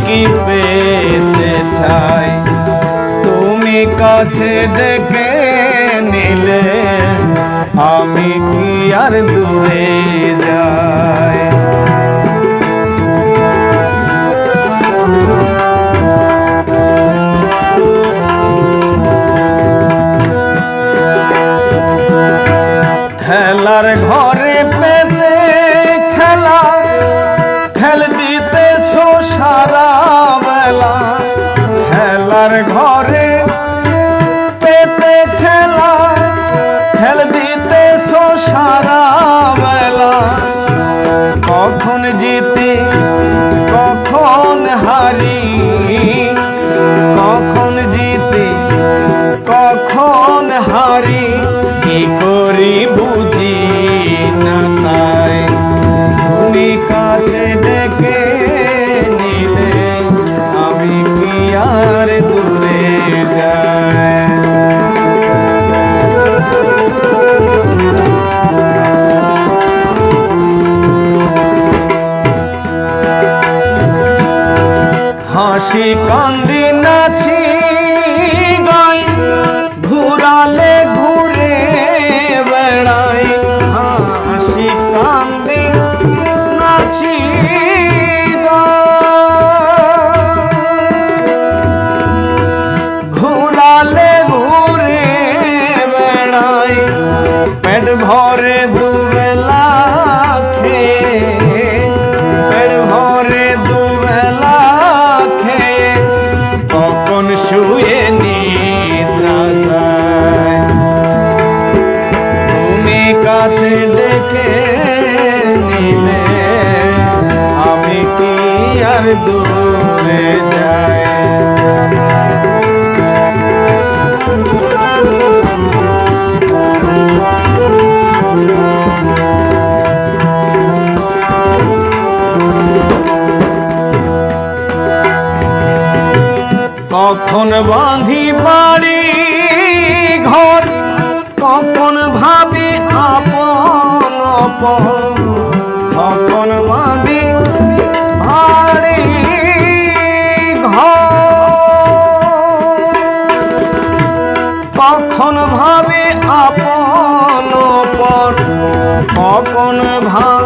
কি পেতে চাই, তুমি কাছে ডেকে নিলে আমি কি আর দূরে যাই। খেলার ঘরে পেতে খেলা খেল দিতেছো সারা বেলা, খেলার ঘরে পেতে খেলা খেল দিতেছো সারা বেলা, কখন জিতি কখন হারি, কখন জিতি কখন হারি, কি করি বুঝি না তাই, তুমি কাছে ডেকে নিলে আমি কি আর দূরে যাই। হাসি কান্দি নাচি গাই ঘুরালে ঘুরে বেড়াই, হাসি কান্দি নাচি ঘুরালে ঘুরে বেড়াই, পেট ভরে দুবেলা খেয়ে, পেট ভরে দুবেলা খেয়ে কখন শুয়ে নিদ্রা যায়, তুমি কাছে ডেকে নিলে আমি কি আর দূরে যাই। কখন বাঁধি বাড়ি ঘর, কখন ভাবি আপন আপন, কখন বাঁধি বাড়ি ঘর, কখন ভাবি আপন আপন, কখন ভাব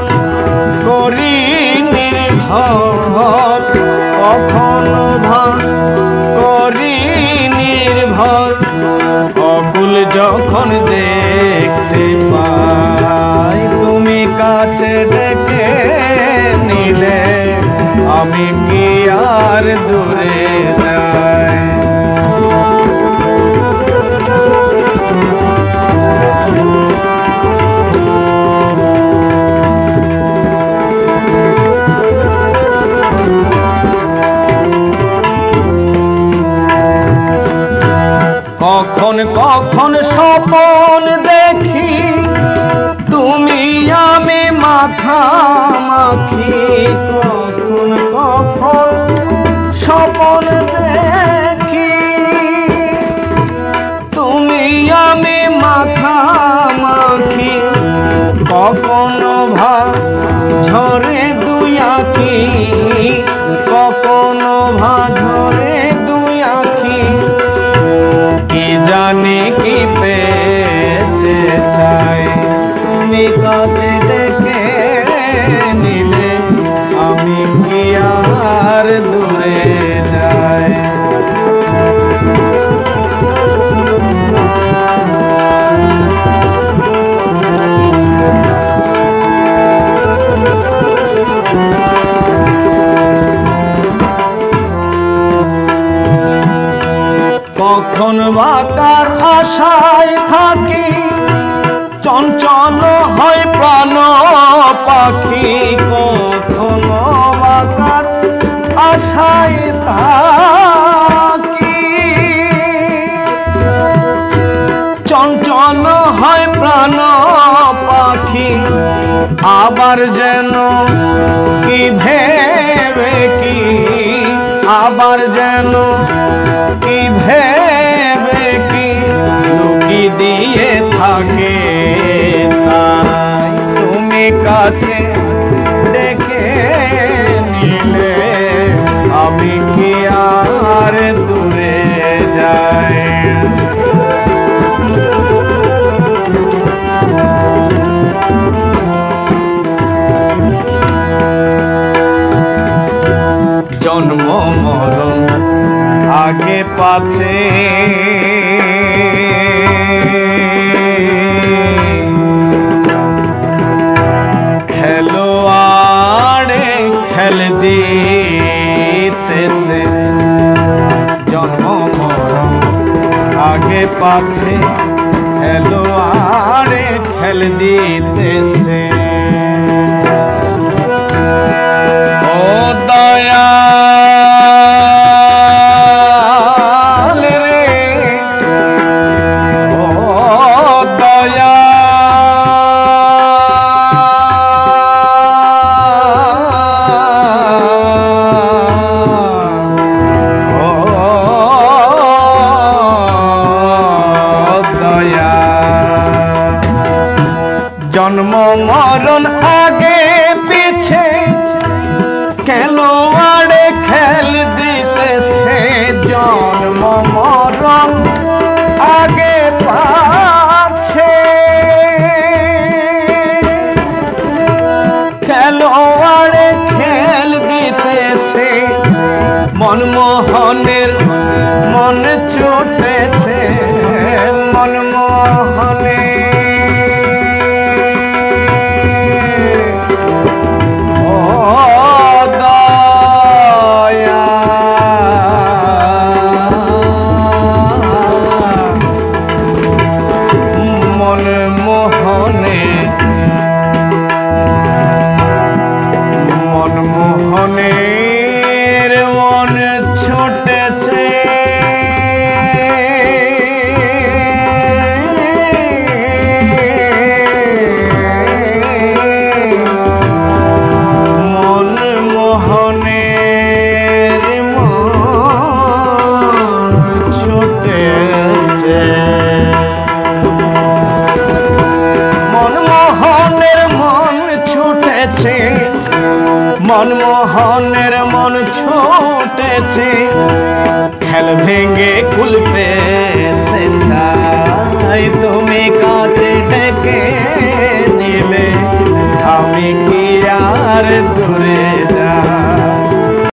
করি নির্ভর, কখন ভাব করি নির্ভর, অকুল যখন দেখতে পাই, তুমি কাছে ডেকে নিলে আমি কি আর দূরে যাই। কখন কখন স্বপন দেখি তুমি আমি মাখামাখি, কখন কখন স্বপন দেখি তুমি আমি মাখামাখি, কখনো ভা ঝরে দুই আঁখি, কখনো ভা ঝরে দুই আঁখি, কি জানি কি পেতে চাই, তুমি কাছে ডেকে নিলে আমি কি আর দূরে যাই। কখন বাকার আশায় থাকি, চঞ্চল হয় প্রাণ পাখি, কখন বাকার আশায় থাকি, চঞ্চল হয় প্রাণ পাখি, আবার যেন কি ভেবে কি, আবার যেন কি ভেবে কি লুকি দিয়ে থাকে তাই, তুমি কাছে ডেকে নিলে আমি পাছে খেলোয়াড়ে খেল দিতেছে জন্ম আগে পাছে খেলোয়াড়ে খেল দিতেছে ও দয়াল রে ও জন্ম মরণ আগে পিছে খেলোয়াড়ে খেল দিতেছে জন্ম মরণ আগে পাছে খেলোয়াড়ে খেল দিতেছে মনমোহনের মন ছুটেছে মনমোহনে মনমোহনের মন ছুটেছে মনমোহনের মন ছুটেছে মনমোহনের মন ছুটেছে মনমোহনের মন ছুটেছে খেল ভেঙে কুল পেতে চাই তুমি কাছে ডেকে নিলে আমি কি আর দূরে